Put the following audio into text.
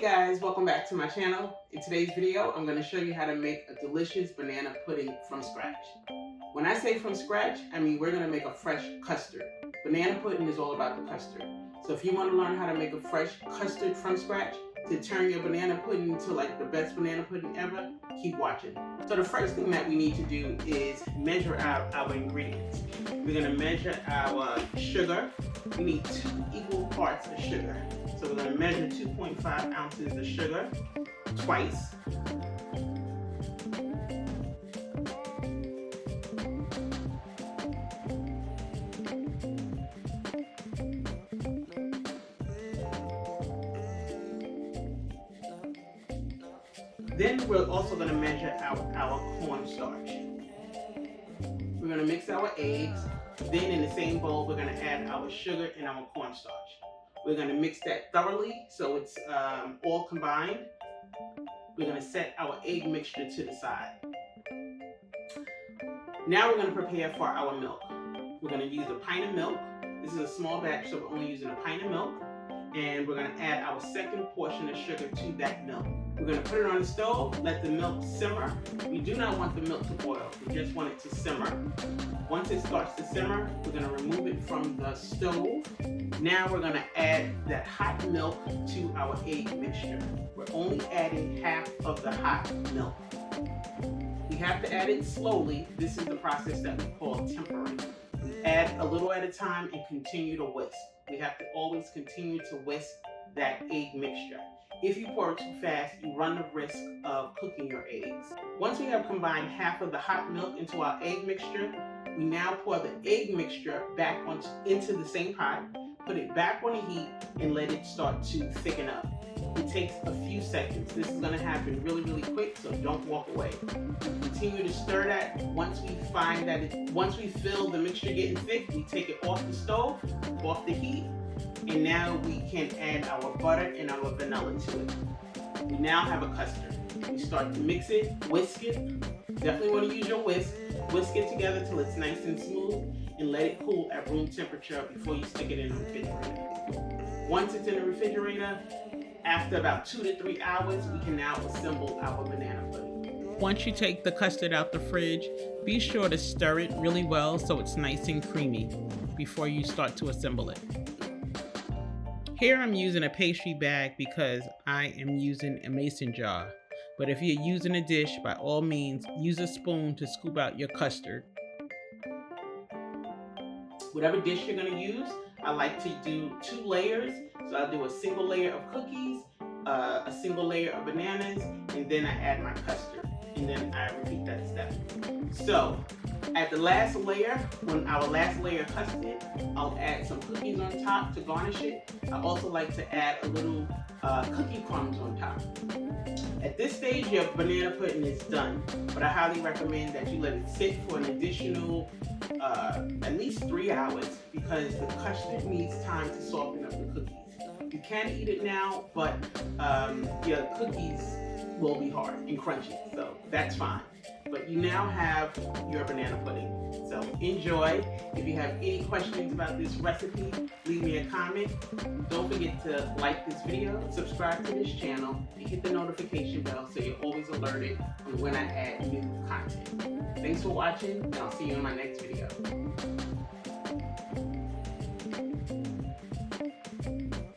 guys, welcome back to my channel. In today's video, I'm going to show you how to make a delicious banana pudding from scratch. When I say from scratch, I mean we're going to make a fresh custard. Banana pudding is all about the custard. So if you want to learn how to make a fresh custard from scratch to turn your banana pudding into like the best banana pudding ever, keep watching. So the first thing that we need to do is measure out our ingredients. We're going to measure our sugar. We need 2 equal parts of sugar. So we're going to measure 2.5 ounces of sugar twice. Then we're also going to measure out our cornstarch. We're going to mix our eggs. Then in the same bowl, we're going to add our sugar and our cornstarch. We're going to mix that thoroughly so it's all combined. We're going to set our egg mixture to the side. Now we're going to prepare for our milk. We're going to use a pint of milk. This is a small batch, so we're only using a pint of milk. And we're going to add our second portion of sugar to that milk. We're going to put it on the stove, let the milk simmer. We do not want the milk to boil, we just want it to simmer. Once it starts to simmer, we're going to remove it from the stove. Now we're going to add that hot milk to our egg mixture. We're only adding half of the hot milk. We have to add it slowly. This is the process that we call tempering. We add a little at a time and continue to whisk. We have to always continue to whisk that egg mixture. If you pour it too fast, you run the risk of cooking your eggs. Once we have combined half of the hot milk into our egg mixture, we now pour the egg mixture back into the same pot, put it back on the heat, and let it start to thicken up. It takes a few seconds. This is going to happen really, really quick, so don't walk away. Continue to stir that. Once we feel the mixture getting thick, we take it off the stove, off the heat, and now we can add our butter and our vanilla to it. We now have a custard. We start to mix it, whisk it. Definitely want to use your whisk. Whisk it together till it's nice and smooth, and let it cool at room temperature before you stick it in the refrigerator. Once it's in the refrigerator, after about 2 to 3 hours, we can now assemble our banana pudding. Once you take the custard out the fridge, be sure to stir it really well so it's nice and creamy before you start to assemble it. Here I'm using a pastry bag because I am using a mason jar. But if you're using a dish, by all means, use a spoon to scoop out your custard. Whatever dish you're going to use, I like to do 2 layers. So I'll do a single layer of cookies, a single layer of bananas, and then I add my custard. And then I repeat that step. So at the last layer, when our last layer of custard, I'll add some cookies on top to garnish it. I also like to add a little cookie crumbs on top. At this stage, your banana pudding is done, but I highly recommend that you let it sit for an additional at least 3 hours because the custard needs time to soften up the cookies. You can eat it now, but your cookies will be hard and crunchy, so that's fine. But you now have your banana pudding. So enjoy. If you have any questions about this recipe, leave me a comment. Don't forget to like this video, subscribe to this channel, and hit the notification bell so you're always alerted on when I add new content. Thanks for watching, and I'll see you in my next video.